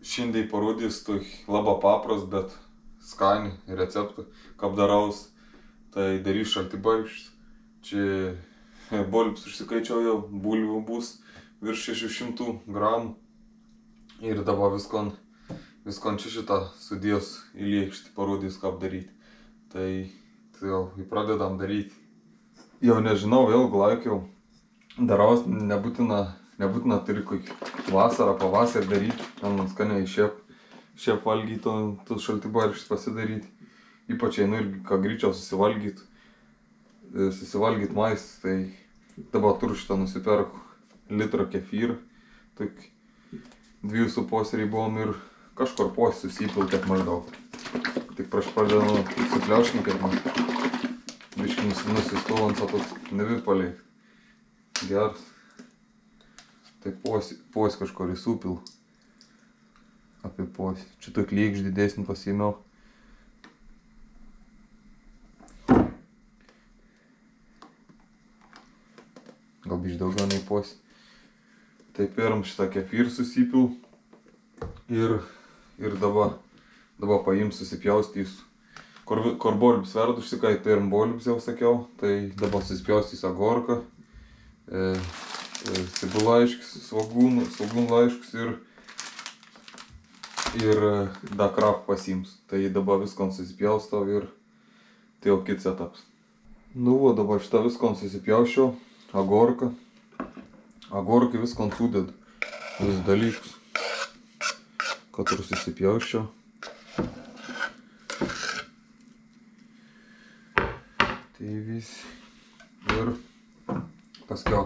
Šiandien parodys tokį labai paprastą, bet skanį receptą, kaip daraus. Tai darys šaltibarščius. Čia bolibs užsikaičiau jau, bulvių bus virš 600 gramų. Ir dabar viskon čia šitą sudėjus į lėkštę parodys, kaip daryti. Tai jau pradedam daryti. Jau nežinau, ilgą laiką jau daraus, nebūtina turi kokį vasarą, pavasarį daryti, ten skaniai šiaip valgyti, tos šaltibarščius pasidaryti. Ypač einu irgi, ką greičiau susivalgyt maistą, tai dabar turiu šitą nusipirku litrą kefyrą, tik 2,5 ribom ir kažkur posį susipil tiek maždaug. Tik prieš pradėdama supliauškinti, biškį nusistuvant, toks nevipaliai. Geras. Tai posį kažkur įsupil. Apie posį. Čia tokį lėkštį didesnį pasiėmiau. Gal biškį daugiau nei posį. Tai pirm šitą kefyrą susipil. Ir dabar paims susipjaustysiu. Kur bolibs verda užsikai, pirm bolibs jau sakiau. Tai dabar susipjaustysiu agorką, cibulaiškis, svogūnlaiškus ir da krapą pasiims. Tai dabar viskon susipjaustau ir tai jau kits etapas. Nu va, dabar šitą viskon susipjauščiau, agorką. Agorkai viskon sudedu, vis dalykus, kad ir susipjauščiau. Tai vis ir paskiau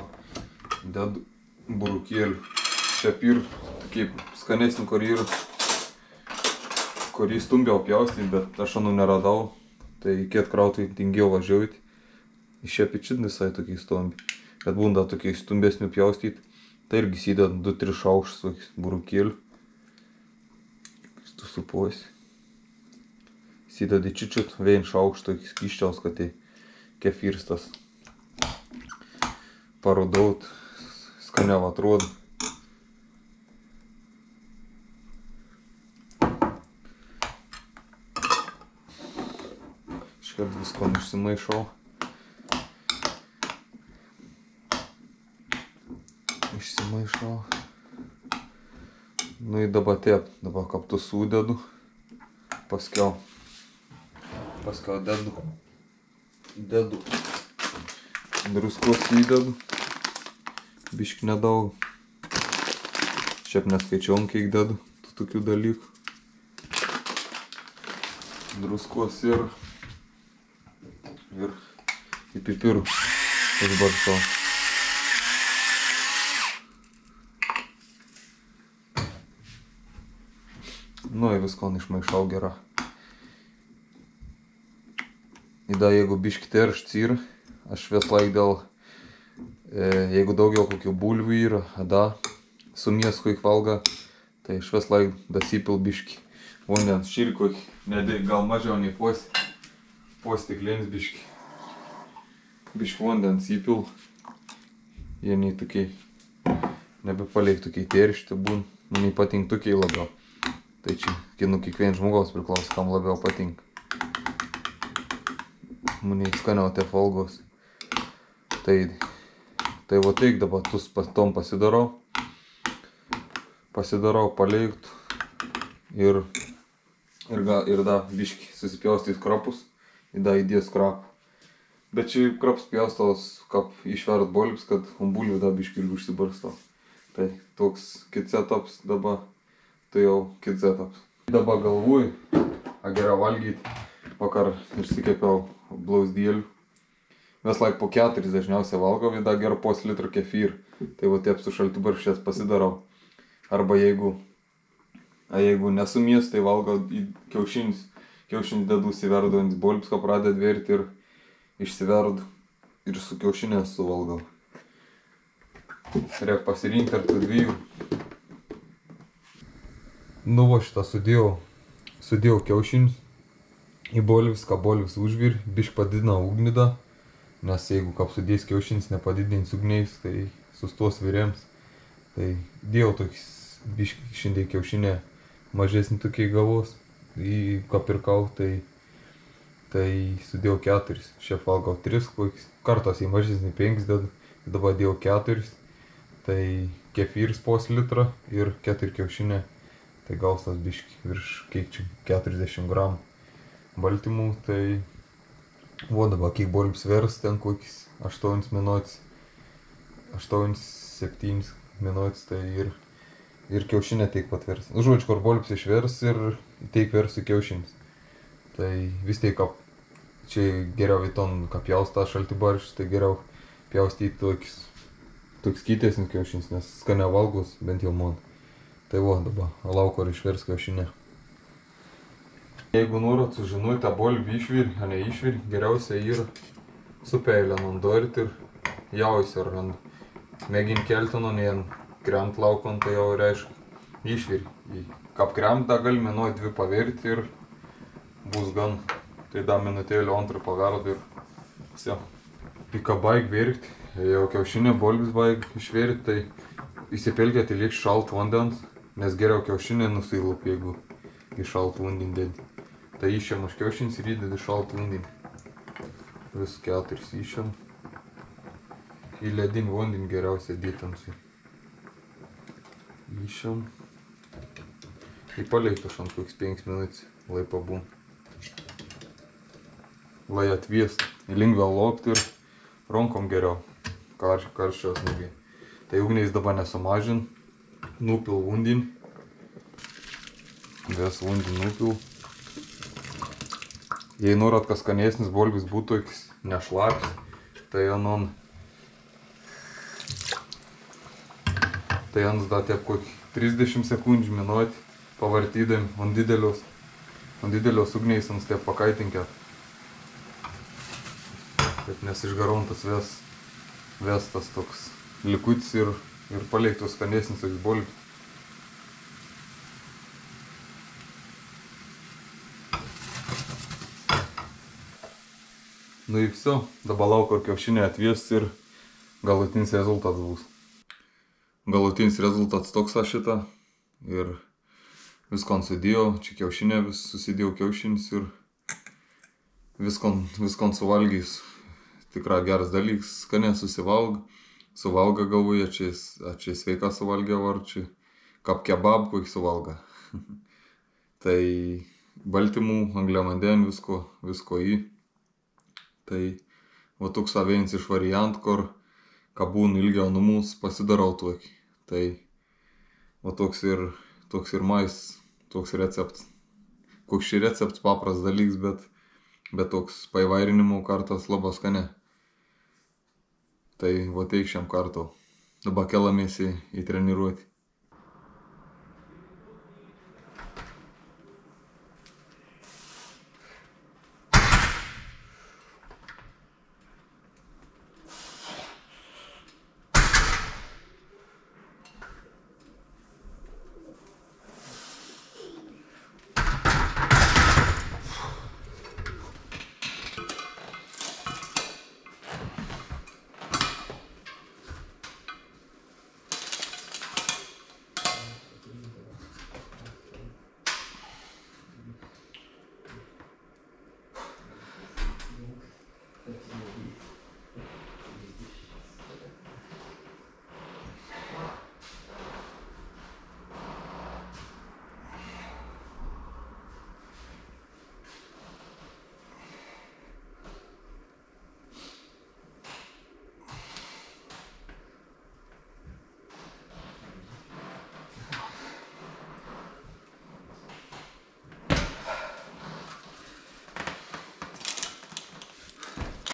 dedu burukėlių. Čia pyr kaip skanesnį, kurį stumbiau pjaustyti, bet aš anų neradau. Tai kiek krautai tingiau važiuoti. Iš čia pičit visai tokiai stumbi. Bet būna tokiai stumbesnių pjaustyti. Tai irgi įsidedu 2-3 šaukštus burukėlių. Tu suposi. Įsidedu čičiut 1 šaukštą skyščiaus, kad tai kefyrs tas parodaut, skaniau atrodo. Iškart viskon išsimaišau. Nu ir dabar kaptu sudedu. Paskiau dedu druskos įdedu. Biškį nedaug. Šiaip neskaičiau, kiek dedu tokių dalykų. Druskos ir į pipirų užbarstau. Nu ir viskon išmaišau gerą. Įda, jeigu biškį teršts yra, aš vis laik dėl, jeigu daugiau kokių bulvių yra, da, su miesko įkvalga, tai aš vis laik dasipil biškį. Vandens širko, gal mažiau nei postiklins biškį. Biškį vandens įpil. Jie nei tokiai, nebepaliek tokiai teršti būn. Man ypatinga tokiai labiau. Tai čia, kiekvien žmogaus priklauso, kam labiau patinka. Man skaniau tie folgos. Tai va taip dabar tom pasidarau. Paliektų. Ir da biškį susipjaustys krapus. Ir da įdės krapų. Bet čia krapus pjaustos, kaip išvert bolibs, kad bulvių da biškį irgi užsibarstau. Tai toks kits etapas dabar. Tai jau kits etapas. Dabar galvoju, geriau valgyti. Vakar išsikepiau blausdėlių. Vis laik po 4 dažniausiai valgau, ir da gerą pos litrą kefyrą. Tai va taip su šaltibarščiais pasidarau. Arba jeigu nesumies, tai valgau kiaušinis. Kiaušinis dedu įsiverdu ant bolibsko, pradeda verti ir išsiverdu. Ir su kiaušinės suvalgau. Reik pasirinkti ar tų dviejų. Nu va, šitą sudėjau kiaušinius į bolivską, bolivs užvir, bišk padidina ugnį da, nes jeigu kap sudės kiaušinis nepadidins ugniais, tai sustos virėms. Tai dėjau tokis bišk šiandien kiaušinę mažesnį tokį gavos, į ką pirkau, tai sudėjau 4. Šiaip valgau 3, kartos į mažesnį 5 dedu, dabar dėjau 4. Tai kefyrs pos litrą ir 4 kiaušiniai, tai gaus tas biški virš kiek čia 40 gramų baltymų, tai dabar kiek bolbs vers, ten kokius 8 minutės, 8-7 minutės, tai ir kiaušinė teik pat vers. Žodžiu, kur bolbs išvers ir teik versiu kiaušinis. Tai vis tiek, čia geriau į ton, ką pjaustą šaltibarščius, tai geriau pjaustyti toks kytesnis kiaušinis, nes skania valgus, bent jau man. Tai dabar lauko ir išvers kiaušinę. Jeigu norit sužinoti, tą bolbį išvir, o ne išvir, geriausia yra su peilė nandorit ir jaus ir mėgin keltino, nei krent laukon, tai jau reiškia išvir. Kap kremtą gali minuot 2 pavirti ir bus gan. Tai da minutėlį 2 paverdu ir visi. Tai ką baig virti, jau kiaušinė bolbis baig išvirti, tai įsipilkėt į lyg šalt vandens, nes geriau kiaušinė nusilup, jeigu į šalt vandenį dėdi. Tai išėm už kiaušinis ir įdedi šalt vandenį. Vis 4 išėm. Į ledinį vandenį geriausia dėtamsi. Išėm. Į paleiktų šant koks 5 minutės, lai pabūn. Lai atviest. Lengviau laukti ir rankom geriau. Karščios negai. Tai ugniais dabar nesumažin. Nupil vandenį. Ves vandenį nupil. Jei norat, kad skanesnis bolbis būtų nešlapis, tai ant da tiek kokį 30 sekundžių minutį pavartydami ant didelios ugniais ant tiek pakaitinkėt. Kad nes išgarontas ves tas toks likutis ir paleiktos skanesnis toks bolbis. Nu ir viso, dabar lauko kiaušinė atvies ir galutinis rezultatas bus. Galutinis rezultatas toks šitą ir viskon sudėjau, čia kiaušinė vis susidėjau kiaušinis ir viskon suvalgys. Tikrai geras dalykas, skanė suvalga galvoje, čia sveika suvalgia, ar čia kap kebab, kokį suvalga. Tai baltymų, angliavandenių, visko į. Tai toks vienas iš variantų, kur kabūn ilgiau numus pasidarau tokį. Tai toks ir mais, toks receptas. Koks šį receptas papras dalyks, bet toks paivairinimo kartas labai skane. Tai teik šiam kartu. Dabar kelamės į treniruotį.